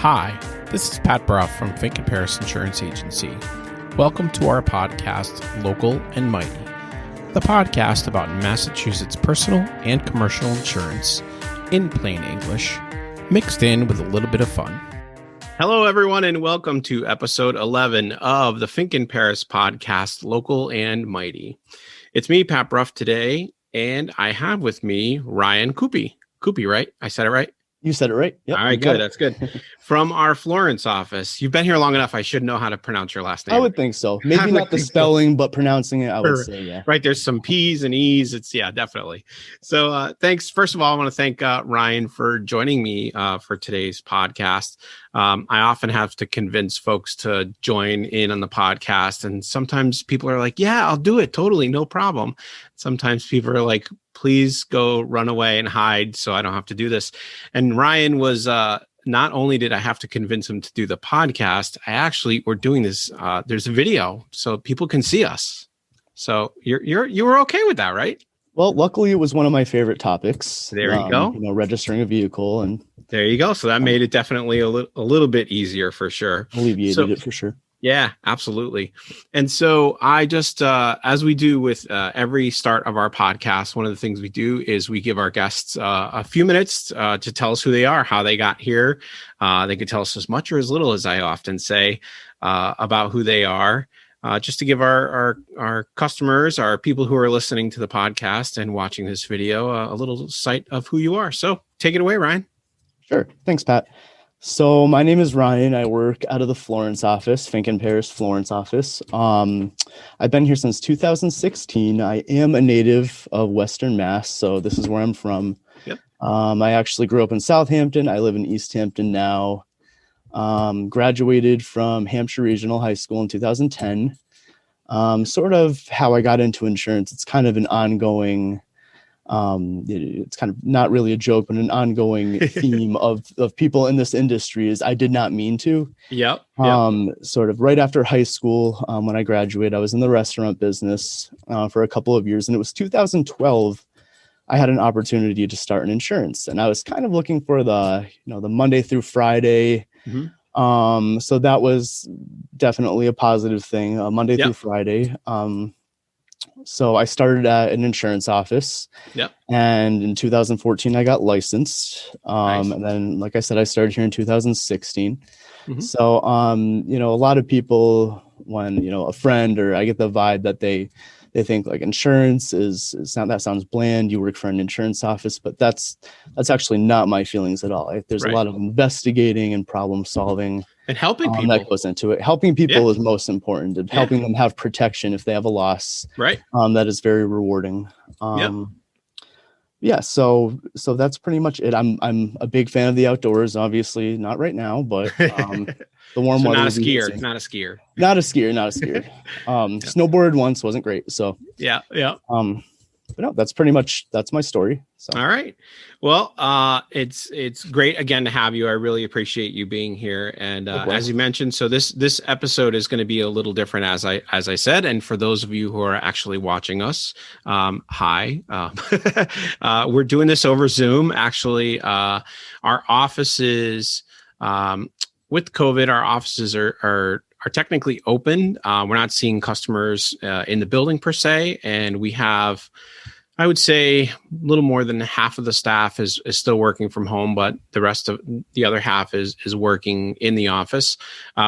Hi, this is Pat Bruff from Fink and Paris Insurance Agency. Welcome to our podcast, Local and Mighty, the podcast about Massachusetts personal and commercial insurance in plain English, mixed in with a little bit of fun. Hello, everyone, and welcome to episode 11 of the Fink and Paris podcast, Local and Mighty. It's me, Pat Bruff, today, and I have with me Ryan Coopee. Coopee, right? I said it right? You said it right. Yep, all right, good. That's good. From our Florence office. You've been here long enough. I should know how to pronounce your last name. I would think so. Maybe not the spelling, but pronouncing it, I would say, yeah. Right. There's some P's and E's. It's, yeah, definitely. So thanks. First of all, I want to thank Ryan for joining me for today's podcast. I often have to convince folks to join in on the podcast. And sometimes people are like, yeah, I'll do it. Totally. No problem. Sometimes people are like, please go run away and hide so I don't have to do this. And Ryan was, not only did I have to convince him to do the podcast, we're doing this. There's a video so people can see us. So you were okay with that, right? Well, luckily it was one of my favorite topics. There you go. Registering a vehicle, and there you go. So that made it definitely a little bit easier for sure. Alleviated it for sure. Yeah, absolutely. And so I just, as we do with every start of our podcast, one of the things we do is we give our guests a few minutes to tell us who they are, how they got here. They could tell us as much or as little, as I often say, about who they are, just to give our customers, our people who are listening to the podcast and watching this video, a little sight of who you are. So take it away, Ryan. Sure. Thanks, Pat. So my name is Ryan. I work out of the Florence office, Fink and Paris Florence office. I've been here since 2016. I am a native of Western Mass, so this is where I'm from. Yep. I actually grew up in Southampton. I live in East Hampton now. Graduated from Hampshire Regional High School in 2010. Sort of how I got into insurance. It's kind of an ongoing it's kind of not really a joke, but an ongoing theme of people in this industry is I did not mean to. Yep. Sort of right after high school, when I graduated, I was in the restaurant business for a couple of years, and it was 2012. I had an opportunity to start an insurance, and I was kind of looking for the Monday through Friday. Mm-hmm. So that was definitely a positive thing, Monday through Friday. So I started at an insurance office. Yep. And in 2014, I got licensed. Nice. And then, like I said, I started here in 2016. Mm-hmm. So, a lot of people, when, a friend, or I get the vibe that they think like insurance that sounds bland. You work for an insurance office, but that's actually not my feelings at all. There's a lot of investigating and problem solving. And helping people. That goes into it. Helping people is most important, and helping them have protection if they have a loss. Right. That is very rewarding. Yeah. So that's pretty much it. I'm a big fan of the outdoors. Obviously, not right now, but the warm weather. Not a skier. Not a skier. Snowboarded once, wasn't great. So yeah. But no, that's my story. So. All right. Well, it's great again to have you. I really appreciate you being here. And as you mentioned, so this episode is going to be a little different, as I said. And for those of you who are actually watching us, hi. We're doing this over Zoom. Actually, our offices with COVID, our offices are technically open. We're not seeing customers in the building per se, and we have, I would say, a little more than half of the staff is still working from home, but the rest of the other half is working in the office.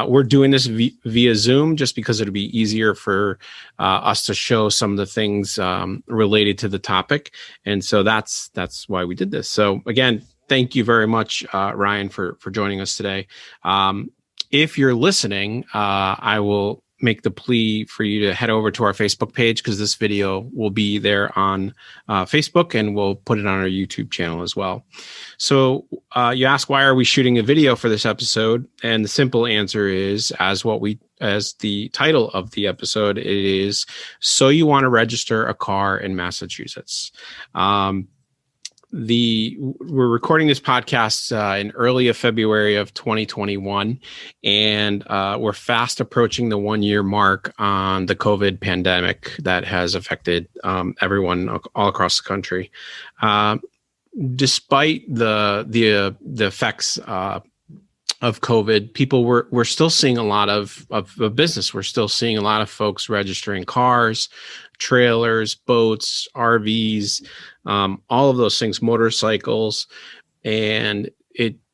We're doing this via Zoom just because it'll be easier for us to show some of the things related to the topic, and so that's why we did this. So again, thank you very much, Ryan, for joining us today. If you're listening, I will make the plea for you to head over to our Facebook page, because this video will be there on Facebook, and we'll put it on our YouTube channel as well. So you ask, why are we shooting a video for this episode? And the simple answer is, as the title of the episode, it is, so you want to register a car in Massachusetts. We're recording this podcast in early of February of 2021, and we're fast approaching the 1-year mark on the COVID pandemic that has affected everyone all across the country. Despite the effects of COVID, people we're still seeing a lot of business. We're still seeing a lot of folks registering cars, trailers, boats, RVs, all of those things, motorcycles, and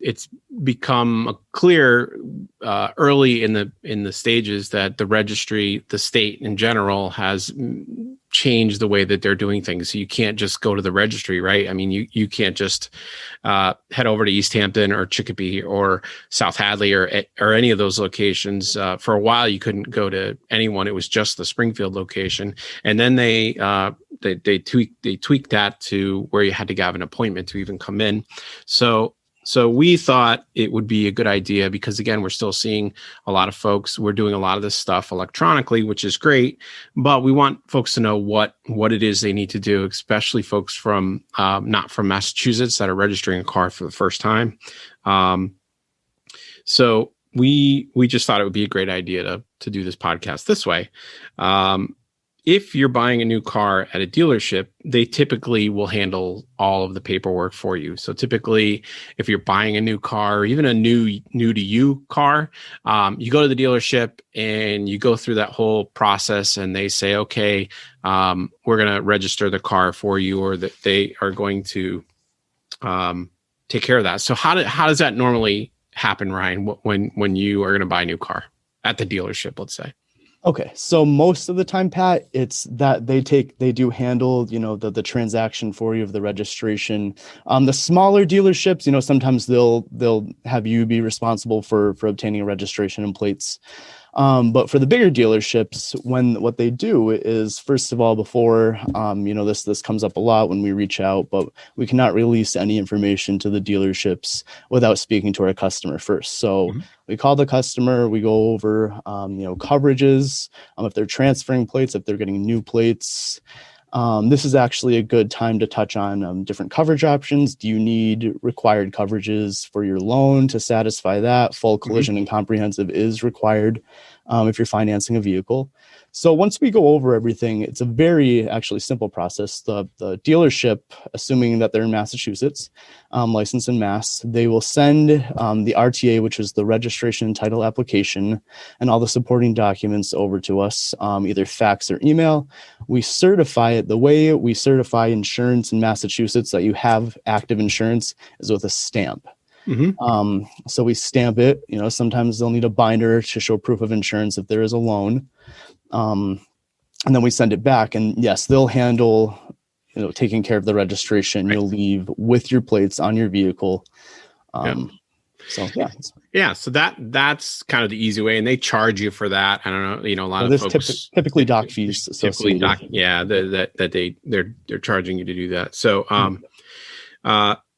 it's become clear early in the stages that the registry, the state in general, has changed the way that they're doing things. So you can't just go to the registry, right? I mean, you can't just head over to East Hampton or Chicopee or South Hadley or any of those locations. For a while, you couldn't go to anyone. It was just the Springfield location, and then they tweaked that to where you had to have an appointment to even come in. So we thought it would be a good idea because, again, we're still seeing a lot of folks. We're doing a lot of this stuff electronically, which is great, but we want folks to know what it is they need to do, especially folks from not from Massachusetts that are registering a car for the first time. So we just thought it would be a great idea to do this podcast this way. If you're buying a new car at a dealership, they typically will handle all of the paperwork for you. So typically, if you're buying a new car, or even a new to you car, you go to the dealership and you go through that whole process, and they say, okay, we're going to register the car for you, or that they are going to take care of that. So how does that normally happen, Ryan, when you are going to buy a new car at the dealership, let's say? Okay, so most of the time, Pat, it's that they do handle, the transaction for you of the registration. The smaller dealerships, sometimes they'll have you be responsible for obtaining a registration and plates. But for the bigger dealerships, what they do is, first of all, before, this comes up a lot when we reach out, but we cannot release any information to the dealerships without speaking to our customer first. So we call the customer, we go over, coverages, if they're transferring plates, if they're getting new plates. This is actually a good time to touch on different coverage options. Do you need required coverages for your loan to satisfy that? Full collision and comprehensive is required if you're financing a vehicle. So once we go over everything, it's a very actually simple process. The dealership, assuming that they're in Massachusetts, licensed in Mass, they will send the RTA, which is the registration and title application, and all the supporting documents over to us, either fax or email. We certify it. The way we certify insurance in Massachusetts that you have active insurance is with a stamp. So we stamp it. Sometimes they'll need a binder to show proof of insurance if there is a loan. And then we send it back, and yes, they'll handle, taking care of the registration. Right. You'll leave with your plates on your vehicle. So that's kind of the easy way, and they charge you for that. I don't know, a lot of folks typically doc fees associated. They're charging you to do that. So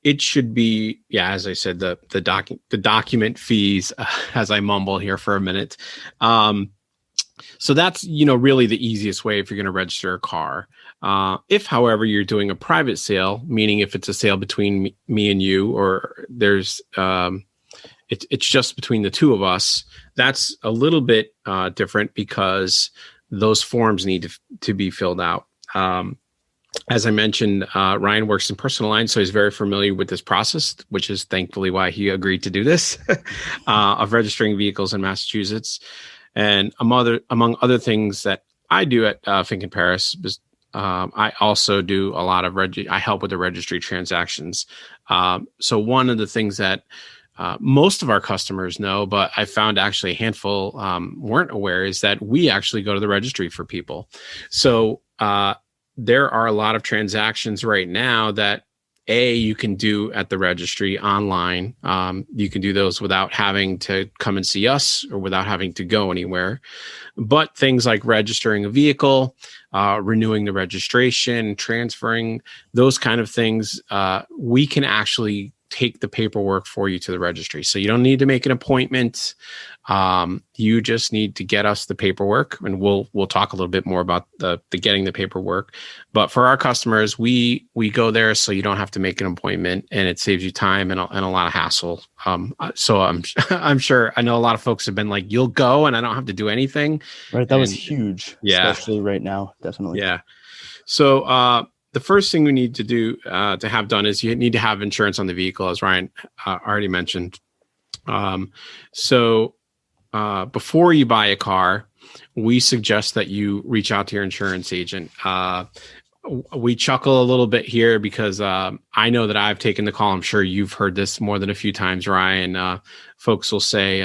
it should be, as I said, the document fees, as I mumble here for a minute. So that's, really the easiest way if you're going to register a car. If, however, you're doing a private sale, meaning if it's a sale between me and you, or there's, it's just between the two of us, that's a little bit different because those forms need to be filled out. As I mentioned, Ryan works in personal lines, so he's very familiar with this process, which is thankfully why he agreed to do this, of registering vehicles in Massachusetts. And among other things that I do at Fink and Paris, I also do a lot of I help with the registry transactions. So one of the things that most of our customers know, but I found actually a handful weren't aware, is that we actually go to the registry for people. So there are a lot of transactions right now that you can do at the registry online. You can do those without having to come and see us or without having to go anywhere. But things like registering a vehicle, renewing the registration, transferring, those kind of things, we can actually take the paperwork for you to the registry. So you don't need to make an appointment. You just need to get us the paperwork, and we'll talk a little bit more about the getting the paperwork. But for our customers, we go there so you don't have to make an appointment, and it saves you time and a lot of hassle. So I'm sure, I know a lot of folks have been like, you'll go and I don't have to do anything. Right. That was huge. Yeah. Especially right now. Definitely. Yeah. So, the first thing we need to do to have done is you need to have insurance on the vehicle, as Ryan already mentioned. So before you buy a car, we suggest that you reach out to your insurance agent. We chuckle a little bit here because I know that I've taken the call. I'm sure you've heard this more than a few times, Ryan. Folks will say,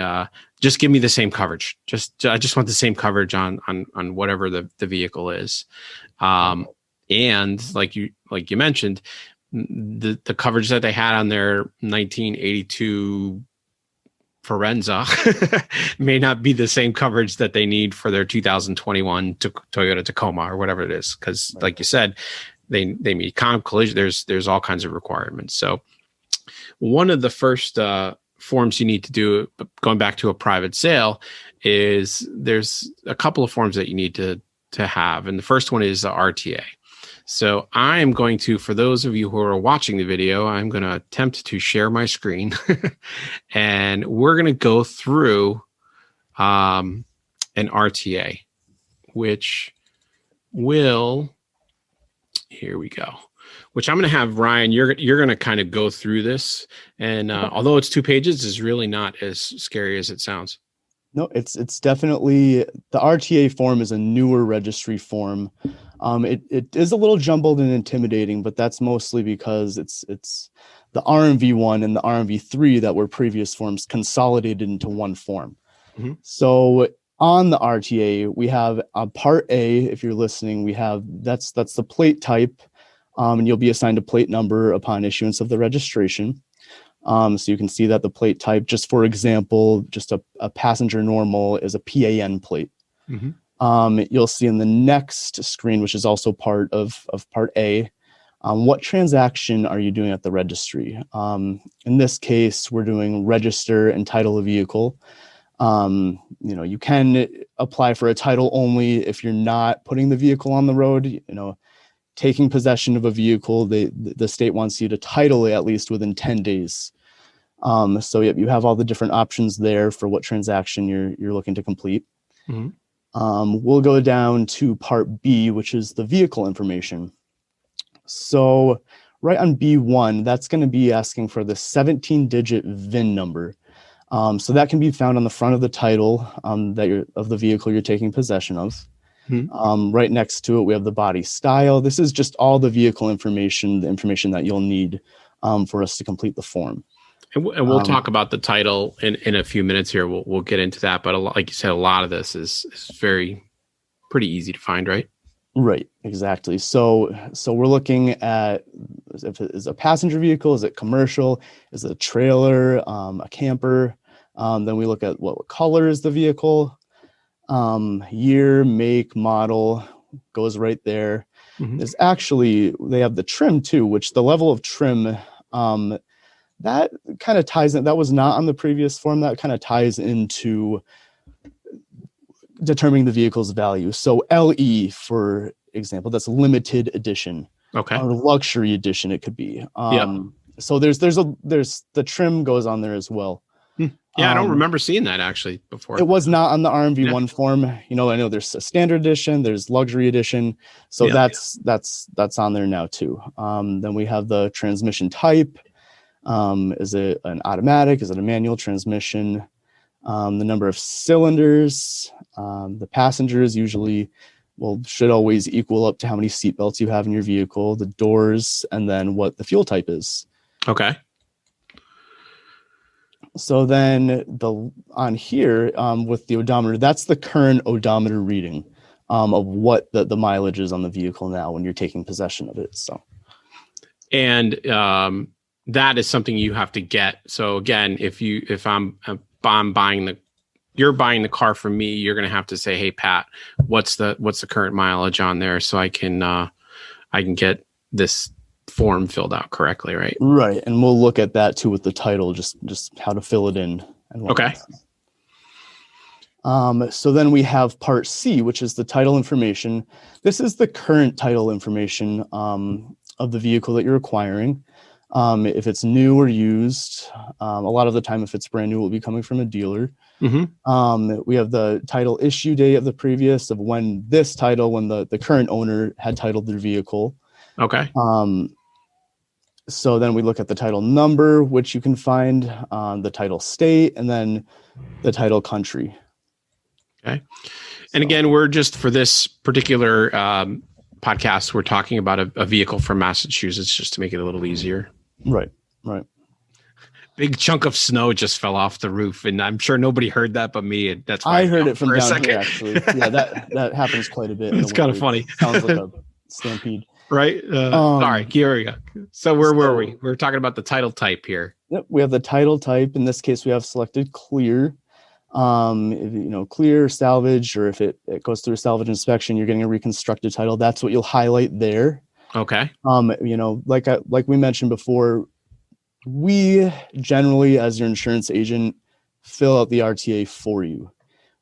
just give me the same coverage. I just want the same coverage on whatever the vehicle is. And like you mentioned, the coverage that they had on their 1982 Forenza may not be the same coverage that they need for their 2021 Toyota Tacoma or whatever it is. Because like you said, they meet comp collision. There's all kinds of requirements. So one of the first forms you need to do, going back to a private sale, is there's a couple of forms that you need to have. And the first one is the RTA. So I am going to, for those of you who are watching the video, I'm going to attempt to share my screen and we're going to go through an RTA, which will, here we go, which I'm going to have Ryan, you're going to kind of go through this. And although it's 2 pages, it's really not as scary as it sounds. No, it's definitely, the RTA form is a newer registry form. It is a little jumbled and intimidating, but that's mostly because it's the RMV1 and the RMV3 that were previous forms consolidated into one form. Mm-hmm. So on the RTA, we have Part A. If you're listening, we have that's the plate type, and you'll be assigned a plate number upon issuance of the registration. So you can see that the plate type, just for example, just a passenger normal is a PAN plate. Mm-hmm. You'll see in the next screen, which is also part of Part A, what transaction are you doing at the registry? In this case, we're doing register and title a vehicle. You can apply for a title only if you're not putting the vehicle on the road. Taking possession of a vehicle, the state wants you to title it at least within 10 days. So you have all the different options there for what transaction you're looking to complete. Mm-hmm. We'll go down to Part B, which is the vehicle information. So right on B1, that's going to be asking for the 17-digit VIN number. So that can be found on the front of the title of the vehicle you're taking possession of. Mm-hmm. Right next to it, we have the body style. This is just all the vehicle information, the information that you'll need for us to complete the form. And we'll talk about the title in a few minutes here. We'll get into that. But like you said, a lot of this is pretty easy to find, right? Right, exactly. So we're looking at if it is a passenger vehicle, is it commercial, is it a trailer, a camper? Then we look at what color is the vehicle, year, make, model goes right there. Mm-hmm. There's actually, they have the trim too, which the level of trim, that kind of ties in. That was not on the previous form. That kind of ties into determining the vehicle's value. So LE, for example, that's limited edition. Okay. Or luxury edition, it could be. So there's the trim goes on there as well. Yeah, I don't remember seeing that actually before. It was not on the RMV1 form. I know there's a standard edition, there's luxury edition. So that's on there now too. Then we have the transmission type. Is it an automatic? Is it a manual transmission? The number of cylinders, the passengers usually should always equal up to how many seatbelts you have in your vehicle, the doors, and then what the fuel type is. Okay. So then on here with the odometer, that's the current odometer reading of what the mileage is on the vehicle now when you're taking possession of it. So, and that is something you have to get. So again, if I'm buying you're buying the car from me, you're going to have to say, hey, Pat, what's the current mileage on there? So I can get this form filled out correctly. Right. Right. And we'll look at that too with the title, just how to fill it in. And okay. So then we have Part C, which is the title information. This is the current title information of the vehicle that you're acquiring. If it's new or used, a lot of the time, if it's brand new, it will be coming from a dealer. Mm-hmm. We have the title issue date of the previous of when the current owner had titled their vehicle. Okay. So then we look at the title number, which you can find the title state, and then the title country. Okay. And again, we're just for this particular podcast, we're talking about a vehicle from Massachusetts just to make it a little easier. Right. Big chunk of snow just fell off the roof, and I'm sure nobody heard that but me. And that's why I heard it from down here, actually. Yeah, that happens quite a bit. It's kind of funny. Sounds like a stampede. Right. All right. Here we go. So where were we? We're talking about the title type here. Yep. We have the title type. In this case, we have selected clear. If, clear, salvage, or if it goes through a salvage inspection, you're getting a reconstructed title. That's what you'll highlight there. Okay. Like we mentioned before, we generally, as your insurance agent, fill out the RTA for you.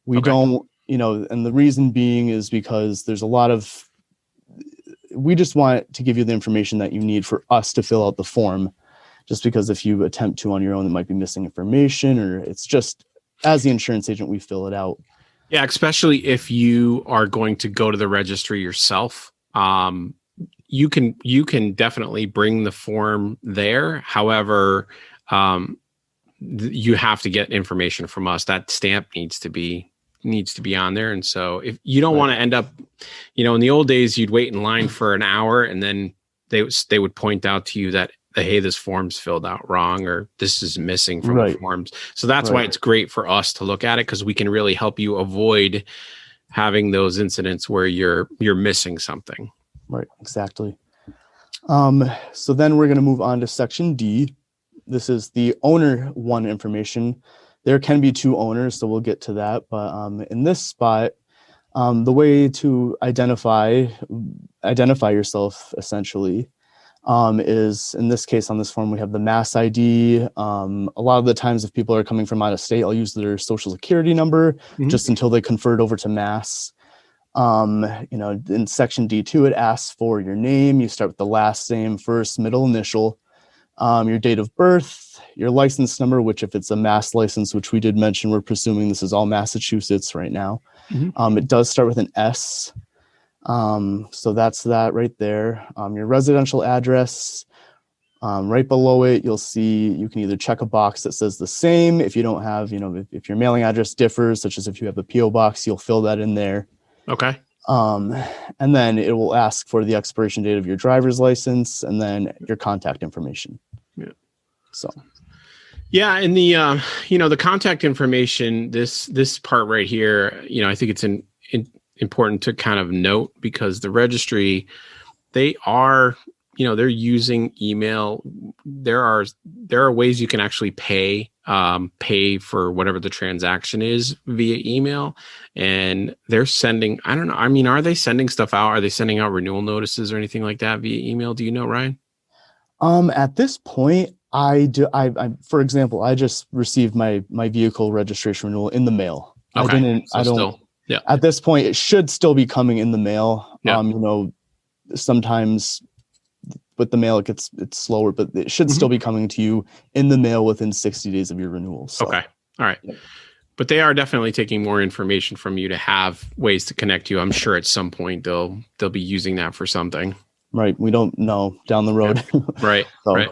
We don't, and the reason being is because there's a lot of, we just want to give you the information that you need for us to fill out the form. Just because if you attempt to on your own, it might be missing information, or it's just, as the insurance agent, we fill it out. Yeah, especially if you are going to go to the registry yourself. You can definitely bring the form there. However, you have to get information from us. That stamp needs to be on there. And so if you don't want to end up, in the old days, you'd wait in line for an hour and then they would point out to you that, hey, this form's filled out wrong, or this is missing from the forms. So that's why it's great for us to look at it, because we can really help you avoid having those incidents where you're missing something. Right, exactly. So then we're going to move on to section D. This is the owner one information. There can be two owners, so we'll get to that. But in this spot, the way to identify yourself essentially is, in this case on this form, we have the Mass ID. A lot of the times if people are coming from out of state, I'll use their social security number just until they convert over to Mass. In section D2, it asks for your name. You start with the last name, first, middle initial, your date of birth, your license number, which if it's a Mass license, which we did mention, we're presuming this is all Massachusetts right now. It does start with an S. So that's that right there. Your residential address, right below it, you'll see you can either check a box that says the same. If you don't have, if your mailing address differs, such as if you have a PO box, you'll fill that in there. Okay. And then it will ask for the expiration date of your driver's license and then your contact information. Yeah. So. Yeah. And the contact information, this part right here, I think it's important to kind of note, because the registry, they are, they're using email. There are ways you can actually pay for whatever the transaction is via email, and they're sending, I don't know. I mean, are they sending stuff out? Are they sending out renewal notices or anything like that via email? Do you know, Ryan? At this point, I do. For example, I just received my vehicle registration renewal in the mail. Okay. Yeah. At this point, it should still be coming in the mail. Yeah. Sometimes with the mail, it's slower, but it should still be coming to you in the mail within 60 days of your renewal. So. Okay. All right. Yeah. But they are definitely taking more information from you to have ways to connect you. I'm sure at some point they'll be using that for something. Right. We don't know down the road. Yeah. Right. Right.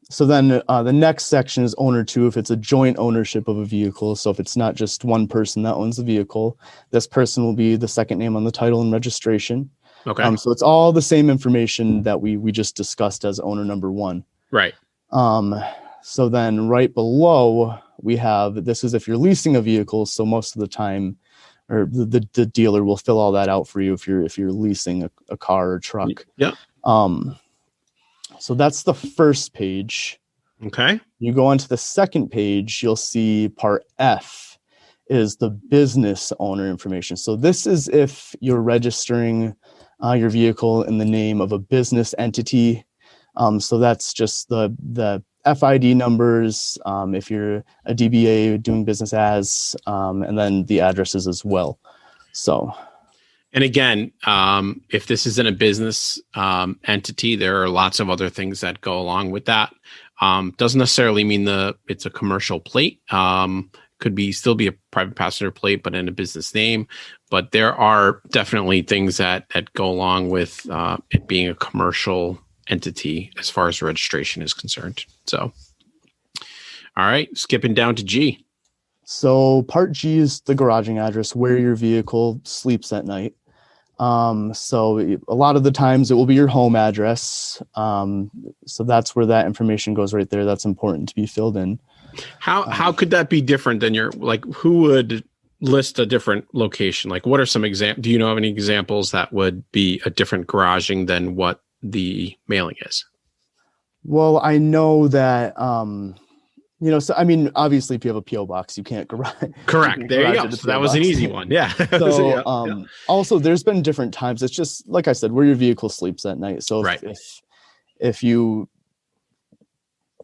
So then the next section is owner two, if it's a joint ownership of a vehicle. So if it's not just one person that owns the vehicle, this person will be the second name on the title and registration. Okay. So it's all the same information that we just discussed as owner number one. Right. So then right below we have, this is if you're leasing a vehicle. So most of the time, or the dealer will fill all that out for you if you're leasing a car or truck. Yeah. So that's the first page. Okay. You go onto the second page, you'll see part F is the business owner information. So this is if you're registering your vehicle in the name of a business entity. So that's just the FID numbers, if you're a DBA doing business as, and then the addresses as well. So. And again, if this isn't a business entity, there are lots of other things that go along with that. Doesn't necessarily mean it's a commercial plate. Could still be a private passenger plate, but in a business name. But there are definitely things that go along with it being a commercial entity as far as registration is concerned. So, all right, skipping down to G. So part G is the garaging address where your vehicle sleeps at night. So a lot of the times it will be your home address. So that's where that information goes right there. That's important to be filled in. How could that be different than who would list a different location? Like, what are some do you know of any examples that would be a different garaging than what the mailing is? Well, I know that, so I mean, obviously, if you have a PO box, you can't garage. Correct. There you go. So that was an easy one. Yeah. So, also, there's been different times. It's just like I said, where your vehicle sleeps at night. So if you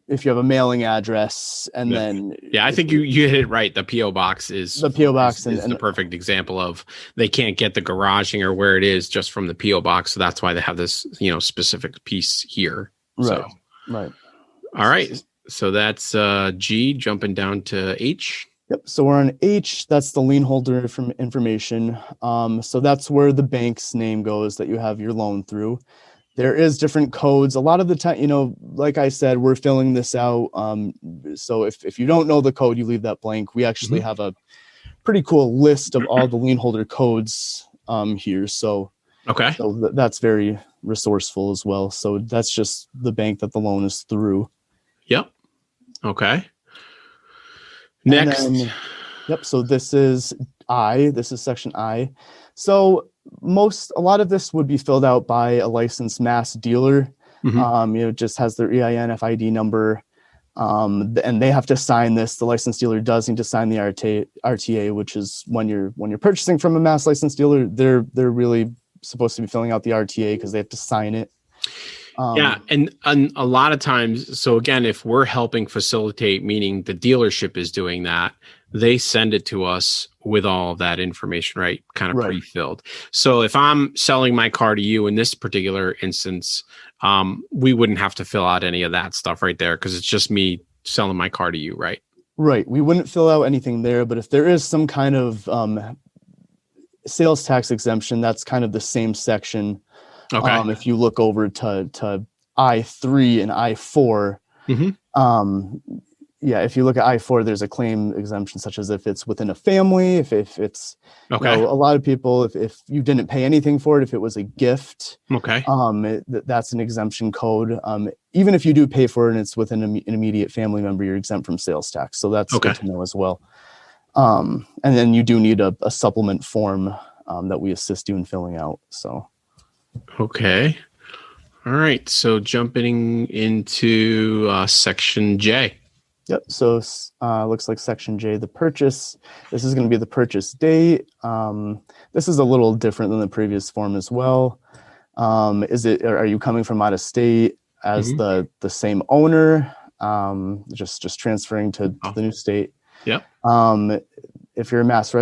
have a mailing address and then I think you hit it right. The PO box is the perfect example of they can't get the garaging or where it is just from the PO box. So that's why they have this specific piece here. Right. So. Right. All right. So that's G, jumping down to H. Yep. So we're on H. That's the lien holder information. So that's where the bank's name goes that you have your loan through. There is different codes. A lot of the time, like I said, we're filling this out. So if you don't know the code, you leave that blank. We actually have a pretty cool list of all the lien holder codes here. So that's very resourceful as well. So that's just the bank that the loan is through. Yep. Okay. Next. So this is I. This is section I. So a lot of this would be filled out by a licensed mass dealer. It just has their EIN, FID number, and they have to sign this. The licensed dealer does need to sign the RTA, which is when you're purchasing from a mass licensed dealer, they're really supposed to be filling out the RTA because they have to sign it. And a lot of times, so again, if we're helping facilitate, meaning the dealership is doing that, they send it to us with all of that information, right? Kind of pre-filled. So if I'm selling my car to you in this particular instance, we wouldn't have to fill out any of that stuff right there because it's just me selling my car to you, right? Right. We wouldn't fill out anything there, but if there is some kind of sales tax exemption, that's kind of the same section. Okay. If you look over to I3 and I4, if you look at I4, there's a claim exemption, such as if it's within a family, if it's a lot of people, if you didn't pay anything for it, if it was a gift, that's an exemption code. Even if you do pay for it and it's within an immediate family member, you're exempt from sales tax. So that's good to know as well. And then you do need a supplement form that we assist you in filling out. So. Okay. All right. So jumping into section J. Yep. So looks like section J, the purchase. This is going to be the purchase date. This is a little different than the previous form as well. Are you coming from out of state as the same owner? Just transferring to the new state. Yep. If you're a mass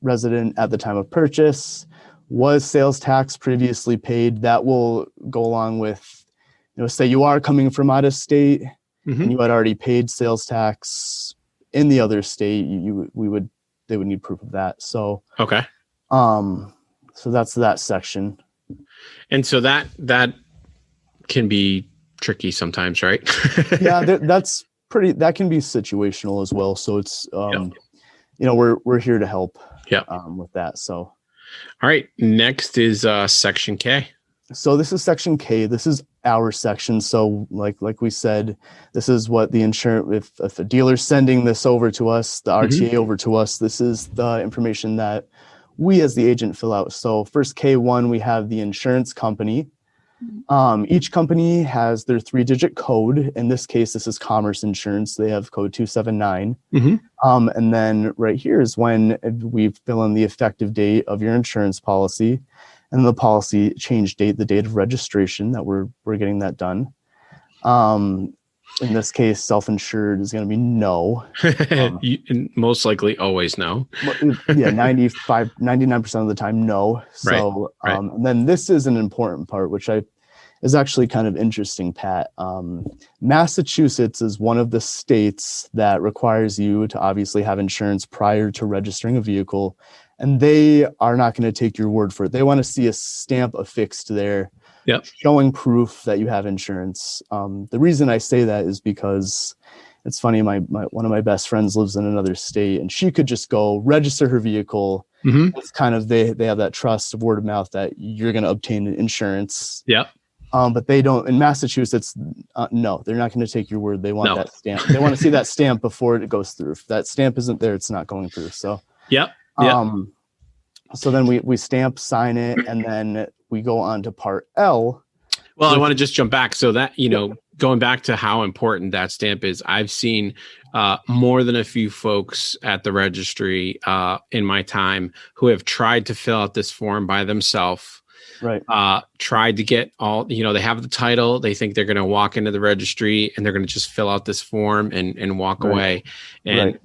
resident at the time of purchase, was sales tax previously paid? That will go along with, say you are coming from out of state and you had already paid sales tax in the other state. They would need proof of that. So so that's that section. And so that can be tricky sometimes, right? Yeah, that can be situational as well. So it's we're here to help with that. So. All right. Next is section K. So this is section K. This is our section. So like we said, this is what the insurance, if a dealer's sending this over to us, the RTA over to us, this is the information that we as the agent fill out. So first K1, we have the insurance company. Each company has their 3-digit code. In this case, this is Commerce Insurance. They have code 279. And then right here is when we fill in the effective date of your insurance policy and the policy change date, the date of registration that we're getting that done. In this case, self-insured is going to be no. Most likely always no. Yeah, 99% of the time, no. So, and then this is an important part, which is actually kind of interesting, Pat. Massachusetts is one of the states that requires you to obviously have insurance prior to registering a vehicle, and they are not going to take your word for it. They want to see a stamp affixed there, showing proof that you have insurance. The reason I say that is because it's funny. My one of my best friends lives in another state, and she could just go register her vehicle. It's kind of they have that trust of word of mouth that you're going to obtain insurance. But they don't in Massachusetts. No, they're not going to take your word. They want that stamp. They want to see that stamp before it goes through. If that stamp isn't there, it's not going through. So so then we stamp, sign it, and then we go on to part L. Well, I want to just jump back. So that, going back to how important that stamp is, I've seen more than a few folks at the registry in my time who have tried to fill out this form by themselves. Right. Tried to get all, they have the title. They think they're going to walk into the registry and they're going to just fill out this form and walk away. And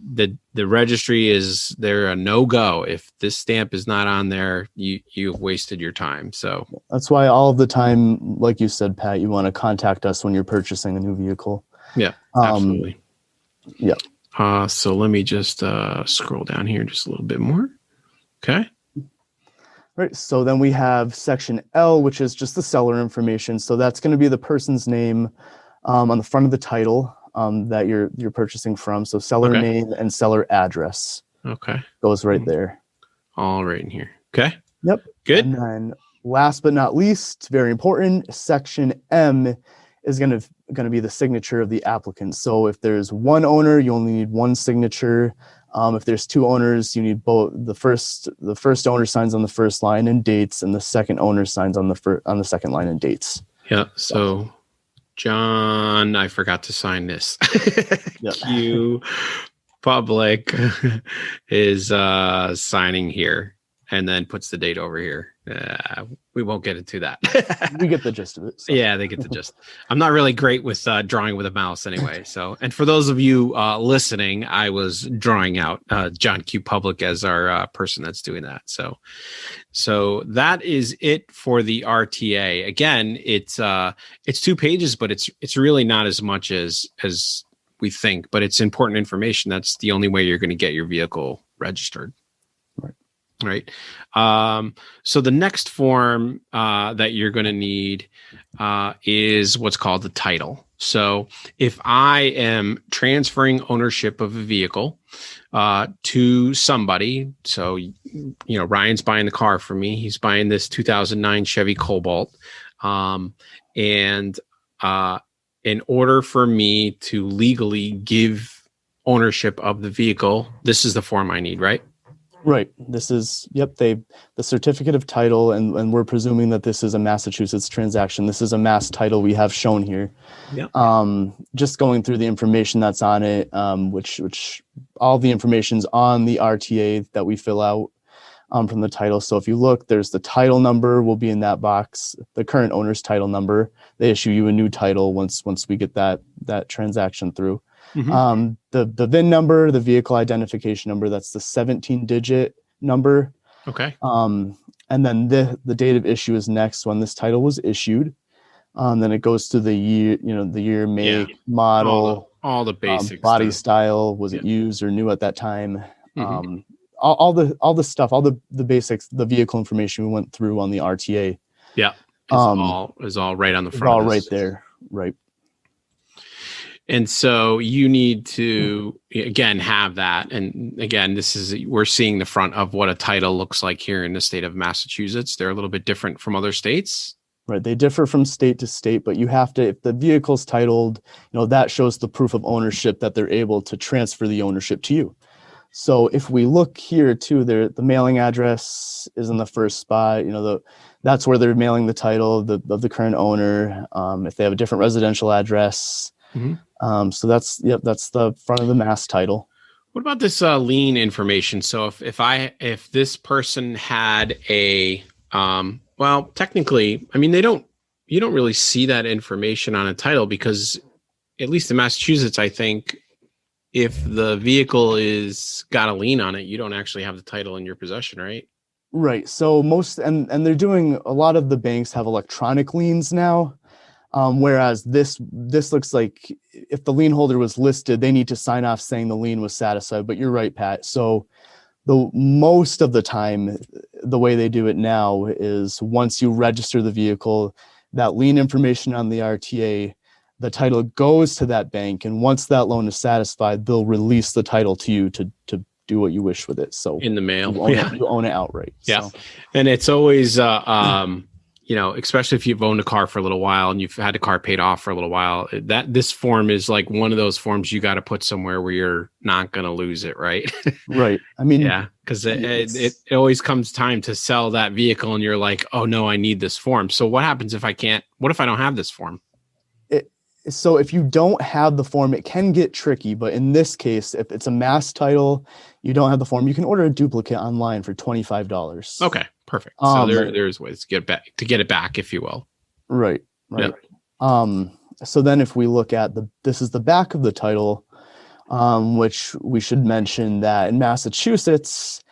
the registry they're a no-go. If this stamp is not on there, you've wasted your time. So that's why all of the time, like you said, Pat, you want to contact us when you're purchasing a new vehicle. Yeah, absolutely. Yeah. So let me just scroll down here just a little bit more. Okay. Right. So then we have section L, which is just the seller information. So that's going to be the person's name on the front of the title that you're purchasing from. So seller name and seller address. Okay. Goes right there. All right in here. Okay. Yep. Good. And then last but not least, very important, section M is going to be the signature of the applicant. So if there's one owner, you only need one signature. If there's two owners, you need both. The first owner signs on the first line and dates, and the second owner signs on the second line and dates. Yeah. So, John, I forgot to sign this. Q Public is signing here, and then puts the date over here. We won't get into that. We get the gist of it. So. Yeah, they get the gist. I'm not really great with drawing with a mouse anyway. So, and for those of you listening, I was drawing out John Q Public as our person that's doing that. So that is it for the RTA. Again, it's 2 pages, but it's really not as much as we think. But it's important information. That's the only way you're going to get your vehicle registered. Right. So the next form that you're going to need is what's called the title. So if I am transferring ownership of a vehicle to somebody, so, Ryan's buying the car for me. He's buying this 2009 Chevy Cobalt. And in order for me to legally give ownership of the vehicle, this is the form I need, right? Right. This is, the certificate of title, and we're presuming that this is a Massachusetts transaction. This is a Mass title we have shown here. Yep. Just going through the information that's on it, which all the information's on the RTA that we fill out from the title. So if you look, there's the title number will be in that box, the current owner's title number. They issue you a new title once we get that transaction through. Mm-hmm. The VIN number, the vehicle identification number, that's the 17-digit number. Okay. And then the date of issue is next when this title was issued. Then it goes to the year, the year, make, model, all the basics, body style, was it used or new at that time? Mm-hmm. All the stuff, all the basics, the vehicle information we went through on the RTA. Yeah. Is all right on the front. All right there. Right. And so you need to, again, have that. And again, we're seeing the front of what a title looks like here in the state of Massachusetts. They're a little bit different from other states. Right. They differ from state to state, but you have to, if the vehicle's titled, that shows the proof of ownership that they're able to transfer the ownership to you. So if we look here too, the mailing address is in the first spot, that's where they're mailing the title of the current owner. If they have a different residential address, mm-hmm. So that's the front of the Mass title. What about this lien information? So if this person had a technically, I mean, you don't really see that information on a title because, at least in Massachusetts, I think if the vehicle is got a lien on it, you don't actually have the title in your possession, right? Right. So most and they're doing, a lot of the banks have electronic liens now. Whereas this looks like if the lien holder was listed, they need to sign off saying the lien was satisfied. But you're right, Pat. So the most of the time, the way they do it now is once you register the vehicle, that lien information on the RTA, the title goes to that bank. And once that loan is satisfied, they'll release the title to you to do what you wish with it. So in the mail, you own it outright. Yeah. So. And it's always, especially if you've owned a car for a little while and you've had the car paid off for a little while, that this form is like one of those forms you got to put somewhere where you're not going to lose it. Right. Right. I mean, yeah, because it always comes time to sell that vehicle and you're like, oh no, I need this form. So what happens if what if I don't have this form? So if you don't have the form, it can get tricky. But in this case, if it's a mass title, you don't have the form, you can order a duplicate online for $25. Okay, perfect. So there's ways to get it back, if you will. Right. Yeah. So then if we look at this is the back of the title, which we should mention that in Massachusetts,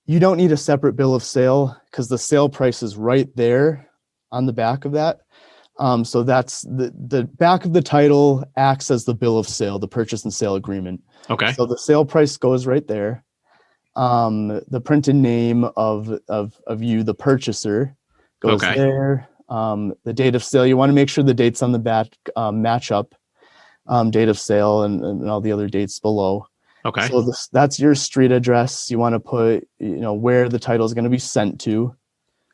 you don't need a separate bill of sale because the sale price is right there on the back of that. So that's the back of the title acts as the bill of sale, the purchase and sale agreement. Okay. So the sale price goes right there. The printed name of you, the purchaser, goes there. The date of sale, you want to make sure the dates on the back match up. Date of sale and all the other dates below. Okay. So that's your street address. You want to put, where the title is going to be sent to.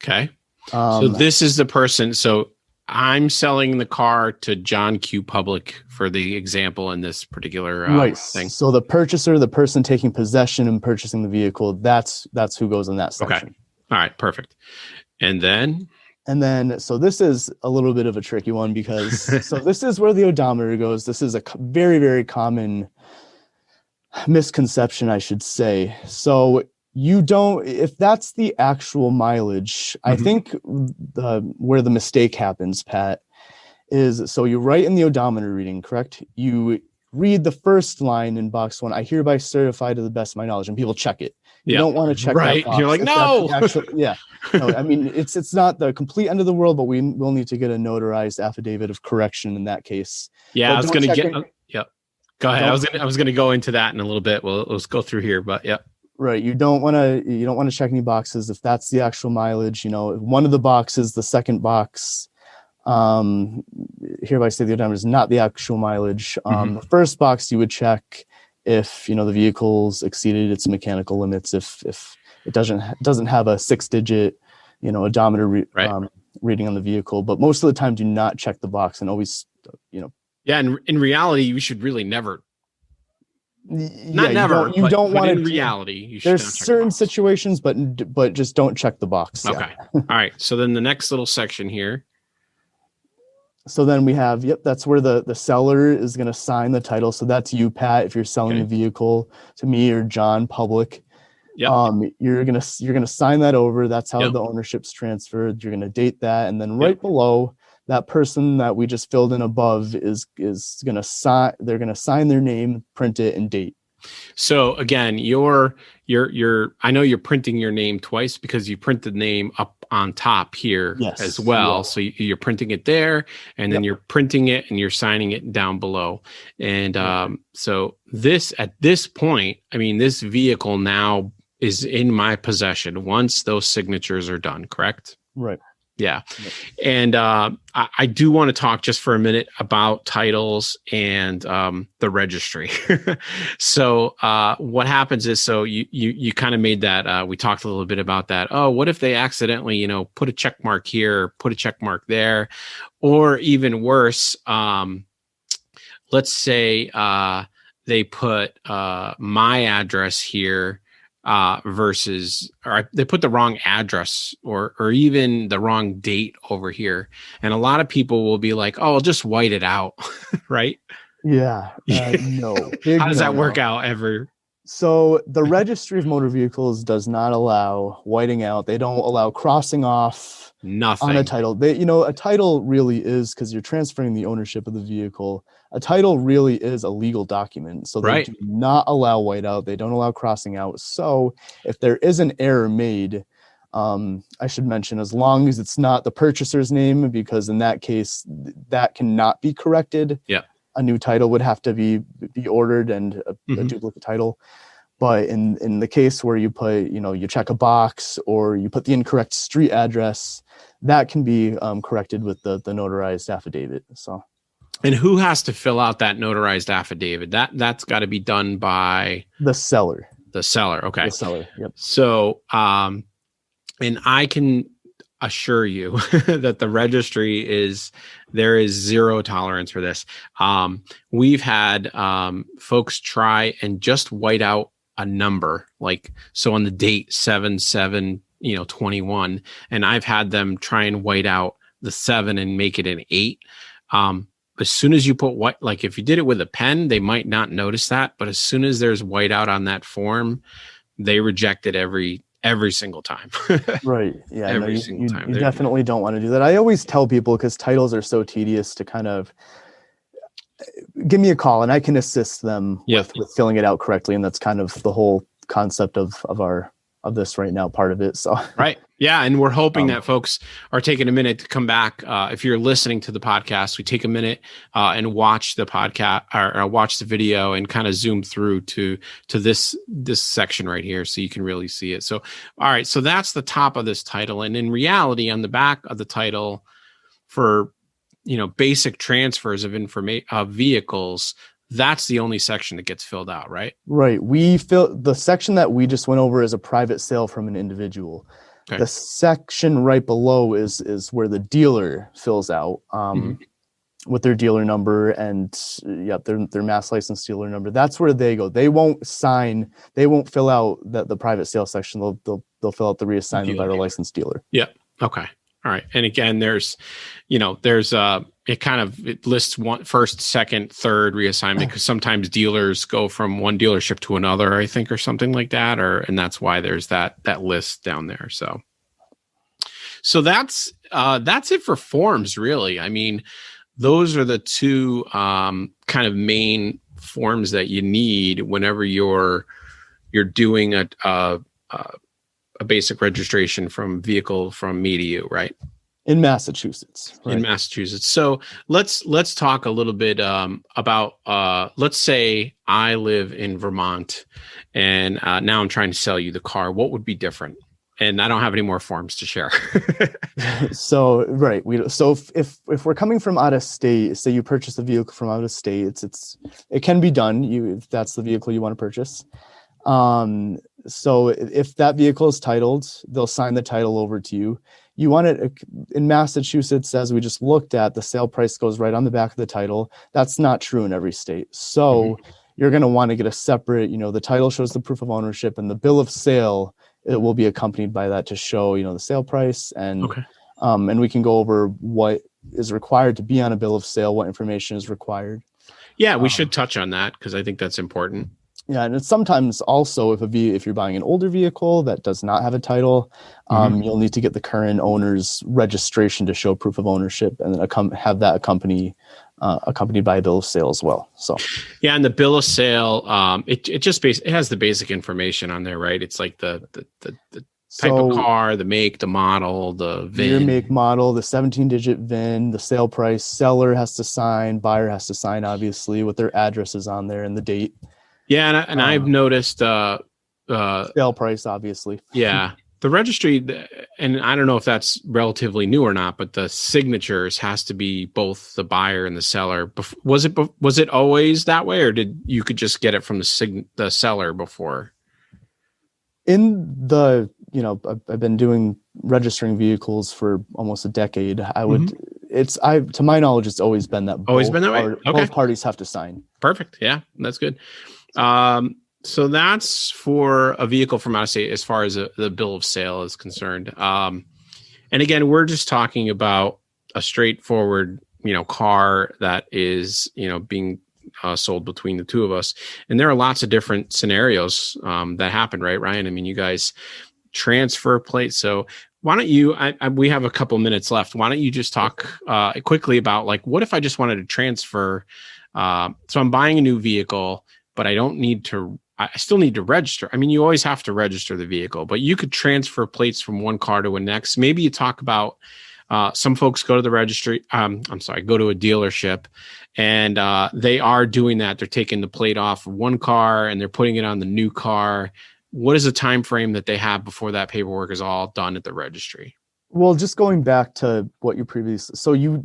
Okay. So this is the person. So I'm selling the car to John Q. Public for the example in this particular thing. So the purchaser, the person taking possession and purchasing the vehicle, that's who goes in that section. Okay. All right. Perfect. And then, so this is a little bit of a tricky one because so this is where the odometer goes. This is a very, very common misconception, I should say. So you don't, if that's the actual mileage, I think where the mistake happens, Pat, is so you write in the odometer reading, correct? You read the first line in box 1, I hereby certify to the best of my knowledge, and people check it. You don't want to check that box. You're like, no. No, I mean, it's not the complete end of the world, but we will need to get a notarized affidavit of correction in that case. Yeah, I was going to get, go ahead. I was going to go into that in a little bit. Well, let's go through here, but yeah. Right. You don't want to check any boxes if that's the actual mileage. One of the boxes, the second box, hereby say the odometer is not the actual mileage. The first box you would check if the vehicle's exceeded its mechanical limits. If it doesn't have a 6-digit odometer reading on the vehicle, but most of the time do not check the box and always Yeah, and in reality, you should really never. You don't want in reality, you should. There's certain situations, but just don't check the box. Okay. All right. So then the next little section here. So then we have, that's where the seller is going to sign the title. So that's you, Pat, if you're selling the vehicle to me or John Public. Yep. You're gonna sign that over. That's how the ownership's transferred. You're gonna date that, and then right below, that person that we just filled in above is gonna sign. They're gonna sign their name, print it, and date. So again, you're I know you're printing your name twice because you print the name up on top here as well. Yeah. So you're printing it there, and then you're printing it and you're signing it down below. And so at this point, I mean, this vehicle now is in my possession once those signatures are done, correct? Right. Yeah. And I do want to talk just for a minute about titles and the registry. So what happens is, so you kind of made that, we talked a little bit about that. Oh, what if they accidentally, put a check mark here, put a check mark there, or even worse, let's say they put my address here versus, or they put the wrong address or even the wrong date over here. And a lot of people will be like, oh, I'll just white it out. Right. Yeah. No. How does that work out ever? So the Registry of Motor Vehicles does not allow whiting out. They don't allow crossing off nothing on a title. A title really is, because you're transferring the ownership of the vehicle. A title really is a legal document. So they do not allow whiteout. They don't allow crossing out. So if there is an error made, I should mention, as long as it's not the purchaser's name, because in that case, that cannot be corrected. Yeah. A new title would have to be ordered, and a duplicate title. But in the case where you put, you check a box or you put the incorrect street address, that can be corrected with the notarized affidavit. So. And who has to fill out that notarized affidavit? That's got to be done by the seller. The seller. Okay. The seller. Yep. So, and I can assure you that the registry there is zero tolerance for this. We've had folks try and just white out a number, so on the date 7/7/21, and I've had them try and white out the 7 and make it an 8. As soon as you put white, if you did it with a pen, they might not notice that, but as soon as there's white out on that form, they reject it every single time. Right. Yeah. Every single time. You definitely don't want to do that. I always tell people, because titles are so tedious, to kind of give me a call and I can assist them with filling it out correctly. And that's kind of the whole concept of this right now, part of it. So right. Yeah. And we're hoping that folks are taking a minute to come back. If you're listening to the podcast, we take a minute and watch the podcast or watch the video and kind of zoom through to this section right here so you can really see it. So, all right. So that's the top of this title. And in reality, on the back of the title for, basic transfers of information of vehicles, that's the only section that gets filled out, right? Right. We fill the section that we just went over as a private sale from an individual. Okay. The section right below is where the dealer fills out with their dealer number and their mass license dealer number. That's where they go. They won't fill out the private sale section. They'll fill out the reassignment by the licensed dealer. Yeah. Okay. All right. And again, it lists one, first, second, third reassignment, because sometimes dealers go from one dealership to another, I think, or something like that. And that's why there's that list down there. So that's it for forms, really. I mean, those are the two kind of main forms that you need whenever you're doing a basic registration from me to you, right? In Massachusetts. Right? In Massachusetts. So let's talk a little bit about, let's say I live in Vermont and now I'm trying to sell you the car. What would be different? And I don't have any more forms to share. So, right. So if we're coming from out of state, say you purchase a vehicle from out of state, it can be done. If that's the vehicle you want to purchase. So if that vehicle is titled, they'll sign the title over to you. You want it in Massachusetts, as we just looked at, the sale price goes right on the back of the title. That's not true in every state. So you're going to want to get a separate, the title shows the proof of ownership, and the bill of sale, it will be accompanied by that to show, the sale price. And, and we can go over what is required to be on a bill of sale, what information is required. Yeah, we should touch on that because I think that's important. Yeah, and it's sometimes also if you're buying an older vehicle that does not have a title, you'll need to get the current owner's registration to show proof of ownership, and then have that accompanied by a bill of sale as well. So yeah, and the bill of sale, it has the basic information on there, right? It's like the type of car, the make, the model, the VIN. Year, make, model, the 17-digit VIN, the sale price. Seller has to sign, buyer has to sign, obviously, with their addresses on there and the date. Yeah, and I've noticed sale price, obviously. Yeah, the registry, and I don't know if that's relatively new or not, but the signatures has to be both the buyer and the seller. Was it always that way, or did you could just get it from the seller before? In the I've been doing registering vehicles for almost a decade. To my knowledge, it's always been that. Always been that way. Okay. Both parties have to sign. Perfect. Yeah, that's good. So that's for a vehicle from out of state as far as the bill of sale is concerned. And again, we're just talking about a straightforward, car that is, being sold between the two of us. And there are lots of different scenarios that happen, right, Ryan? I mean, you guys transfer plates. So why don't you, we have a couple minutes left. Why don't you just talk quickly about what if I just wanted to transfer? So I'm buying a new vehicle, but I don't need to I still need to register. I mean, you always have to register the vehicle, but you could transfer plates from one car to the next. Maybe you talk about some folks go to the registry. Go to a dealership, and they are doing that. They're taking the plate off of one car and they're putting it on the new car. What is the time frame that they have before that paperwork is all done at the registry? Well, just going back to what you previously, so you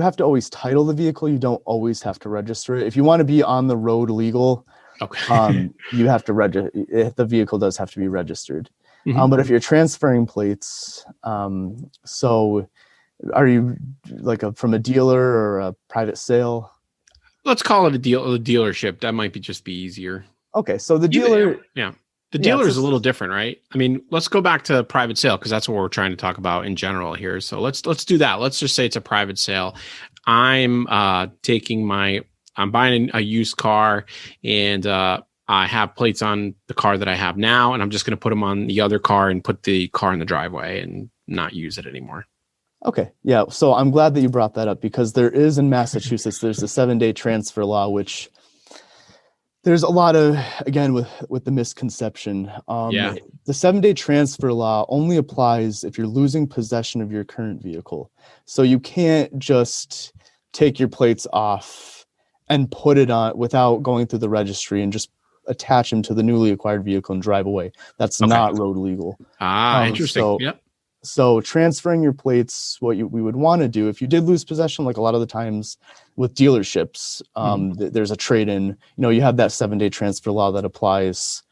have to always title the vehicle. You don't always have to register it. If you want to be on the road legal, okay, you have to register. The vehicle does have to be registered. Mm-hmm. But if you're transferring plates, so are you like from a dealer or a private sale? Let's call it a dealership. That might just be easier. Okay, so the dealer, The dealer is a little different, right? I mean, let's go back to private sale because that's what we're trying to talk about in general here. So let's do that. Let's just say it's a private sale. I'm buying a used car, and I have plates on the car that I have now, and I'm just going to put them on the other car and put the car in the driveway and not use it anymore. Okay. Yeah. So I'm glad that you brought that up because there is in Massachusetts, there's the 7-day transfer law, which there's a lot of, again, with the misconception. The 7-day transfer law only applies if you're losing possession of your current vehicle. So you can't just take your plates off and put it on without going through the registry and just attach them to the newly acquired vehicle and drive away. That's not road legal. Interesting. Yep. So transferring your plates, we would want to do if you did lose possession, like a lot of the times with dealerships, there's a trade-in. You have that 7-day transfer law that applies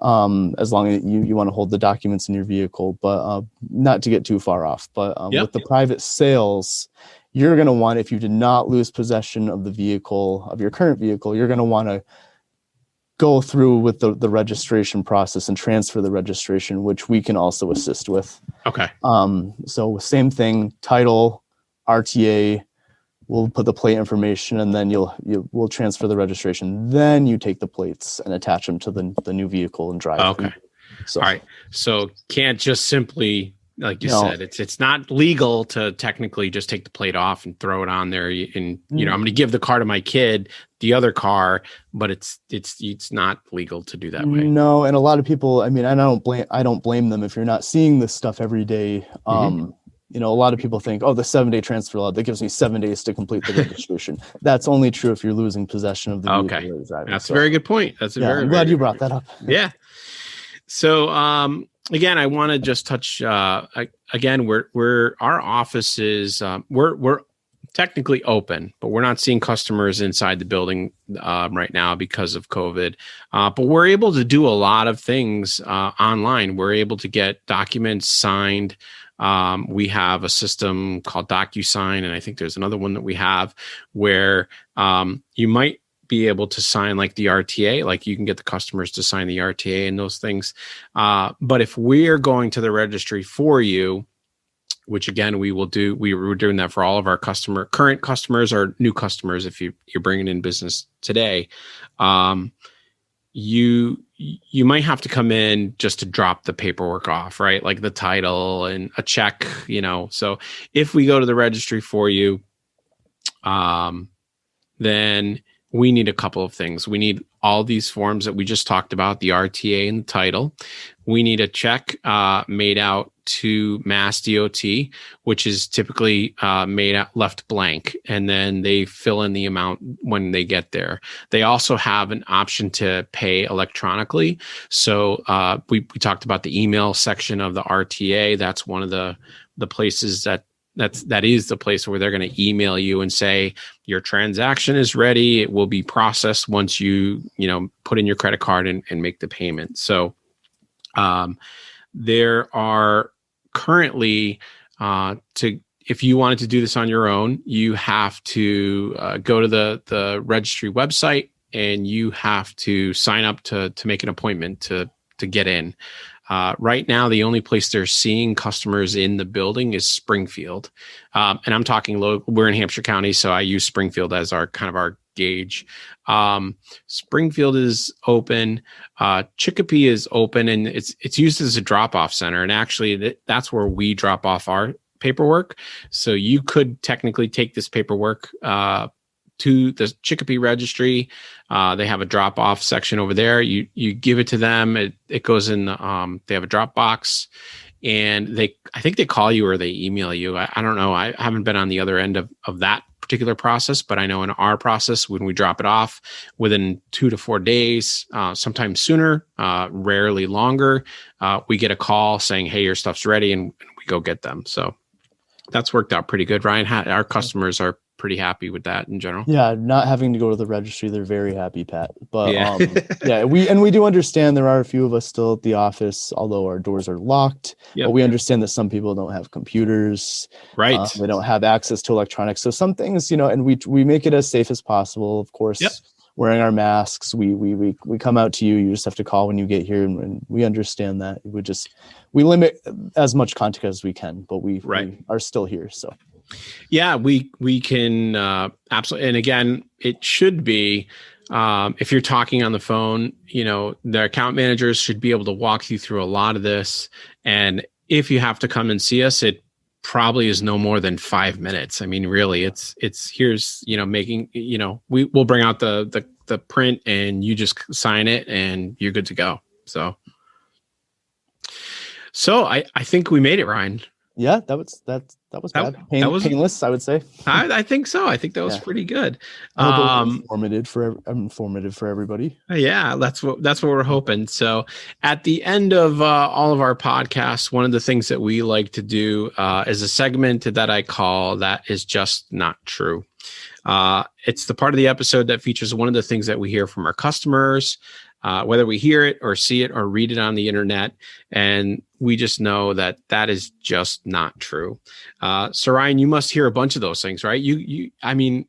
as long as you want to hold the documents in your vehicle, but not to get too far off. But with the private sales, you're going to want, if you did not lose possession of the vehicle, of your current vehicle, you're going to want to go through with the registration process and transfer the registration, which we can also assist with. Okay. So same thing, title, RTA, we'll put the plate information, and then we'll transfer the registration. Then you take the plates and attach them to the new vehicle and drive. Okay. So, all right. So can't just simply, like you said, it's not legal to technically just take the plate off and throw it on there. And I'm going to give the car to my kid, the other car, but it's not legal to do that way. No, and a lot of people, I mean, I don't blame them if you're not seeing this stuff every day. A lot of people think, the 7-day transfer law, that gives me 7 days to complete the registration. That's only true if you're losing possession of the vehicle. Okay. That's a very good point. I'm glad you brought that up. Yeah. So, again, I want to just touch, again, we're our offices, we're technically open, but we're not seeing customers inside the building right now because of COVID. But we're able to do a lot of things online. We're able to get documents signed. We have a system called DocuSign, and I think there's another one that we have where you might be able to sign like the RTA, like you can get the customers to sign the RTA and those things. But if we're going to the registry for you, which again, we will do, we're doing that for all of our current customers or new customers. If you're bringing in business today, you might have to come in just to drop the paperwork off, right? Like the title and a check, so if we go to the registry for you, then we need a couple of things. We need all these forms that we just talked about, the RTA and the title. We need a check made out to Mass DOT, which is typically left blank, and then they fill in the amount when they get there. They also have an option to pay electronically. So we talked about the email section of the RTA. That's one of the places that is the place where they're going to email you and say your transaction is ready. It will be processed once you put in your credit card and make the payment. So there are currently if you wanted to do this on your own, you have to go to the registry website and you have to sign up to make an appointment to get in. Right now, the only place they're seeing customers in the building is Springfield. And I'm talking local. We're in Hampshire County, so I use Springfield as our gauge. Springfield is open. Chicopee is open, and it's used as a drop-off center. And actually, that's where we drop off our paperwork. So you could technically take this paperwork to the Chicopee Registry. They have a drop off section over there. You give it to them. It goes in. They have a drop box, and I think they call you or they email you. I don't know. I haven't been on the other end of that particular process, but I know in our process, when we drop it off within 2 to 4 days, sometimes sooner, rarely longer, we get a call saying, hey, your stuff's ready, and we go get them. So that's worked out pretty good, Ryan. Our customers are pretty happy with that in general. Yeah, not having to go to the registry, they're very happy, Pat. But yeah, we do understand there are a few of us still at the office, although our doors are locked. But we understand that some people don't have computers, right? They don't have access to electronics. So some things, and we make it as safe as possible. Of course, wearing our masks. We come out to you. You just have to call when you get here, and we understand that. We limit as much contact as we can, but we are still here. So. Yeah, we can absolutely. And again, it should be if you're talking on the phone, the account managers should be able to walk you through a lot of this. And if you have to come and see us, it probably is no more than 5 minutes. I mean, really, it's here's making we'll bring out the print and you just sign it and you're good to go. So I think we made it, Ryan. Yeah, that was bad. Painless, I would say. I think so. I think that was pretty good. Informative for everybody. Yeah, that's what we're hoping. So at the end of all of our podcasts, one of the things that we like to do is a segment that I call "That Is Just Not True." It's the part of the episode that features one of the things that we hear from our customers, whether we hear it or see it or read it on the internet, and we just know that is just not true. So Ryan, you must hear a bunch of those things, right? I mean,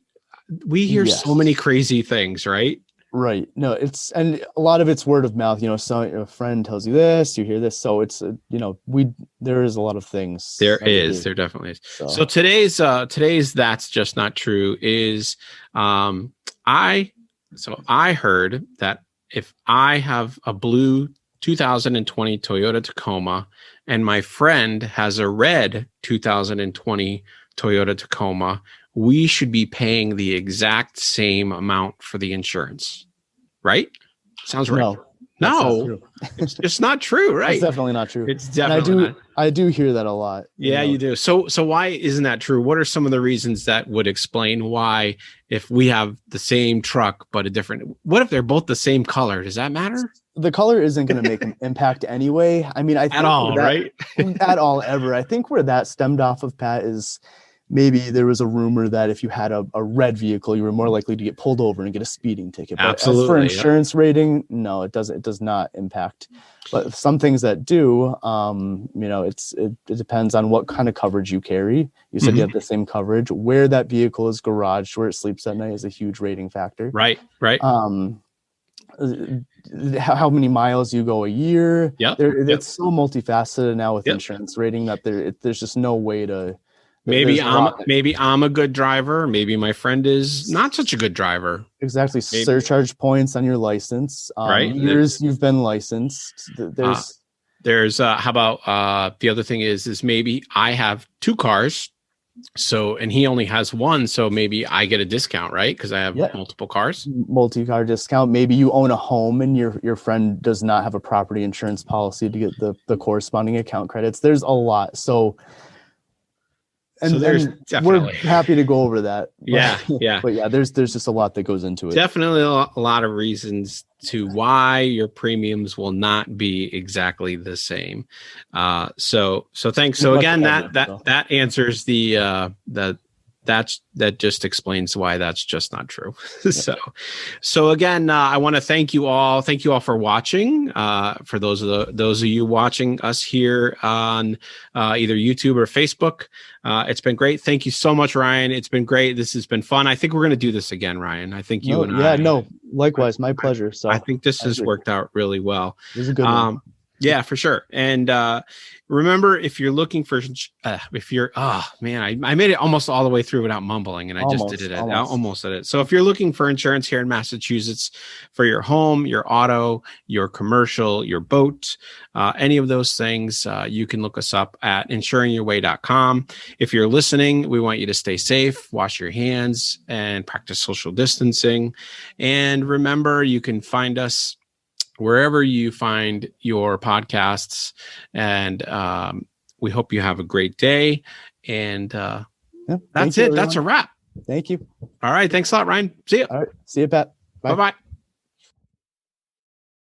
we hear so many crazy things, right? Right. No, and a lot of it's word of mouth. So a friend tells you this, you hear this. So it's there is a lot of things. There definitely is. So today's "That's Just Not True" is I heard that if I have a blue 2020 Toyota Tacoma and my friend has a red 2020 Toyota Tacoma, we should be paying the exact same amount for the insurance, right? Sounds right. No, it's just not true, right? It's definitely not true. It's definitely I do hear that a lot. Yeah, you do. So why isn't that true? What are some of the reasons that would explain why, if we have the same truck but a different, what if they're both the same color? Does that matter? The color isn't going to make an impact anyway. I mean, I think at all, right? At all, ever. I think where that stemmed off of, Pat, is maybe there was a rumor that if you had a red vehicle, you were more likely to get pulled over and get a speeding ticket. But absolutely. As for insurance rating, no, it does not impact. But some things that do, it depends on what kind of coverage you carry. You said you have the same coverage. Where that vehicle is garaged, where it sleeps at night is a huge rating factor. Right. How many miles you go a year. It's so multifaceted now with insurance rating that there's just no way to. Maybe I'm a good driver. Maybe my friend is not such a good driver. Exactly. Maybe. Surcharge points on your license. Right. Years you've been licensed. There's how about the other thing is maybe I have 2 cars. So, and he only has 1. So maybe I get a discount, right? Because I have multiple cars. Multi-car discount. Maybe you own a home and your friend does not have a property insurance policy to get the corresponding account credits. There's a lot. So there's we're happy to go over that. But there's just a lot that goes into it. Definitely a lot of reasons to why your premiums will not be exactly the same. So thanks. So again, that answers that just explains why that's just not true. So again, I want to thank you all. Thank you all for watching. For those of you watching us here on either YouTube or Facebook, it's been great. Thank you so much, Ryan. It's been great. This has been fun. I think we're going to do this again, Ryan. I think you and I. Likewise, my pleasure. So I think this has worked out really well. This is a good one. Yeah, for sure. And remember, if you're looking for, I made it almost all the way through without mumbling, and I just did it. Almost did it. So if you're looking for insurance here in Massachusetts for your home, your auto, your commercial, your boat, any of those things, you can look us up at insuringyourway.com. If you're listening, we want you to stay safe, wash your hands, and practice social distancing. And remember, you can find us wherever you find your podcasts. And we hope you have a great day. And that's it. That's a wrap. Thank you. All right. Thanks a lot, Ryan. See you. All right. See you, Pat. Bye. Bye-bye.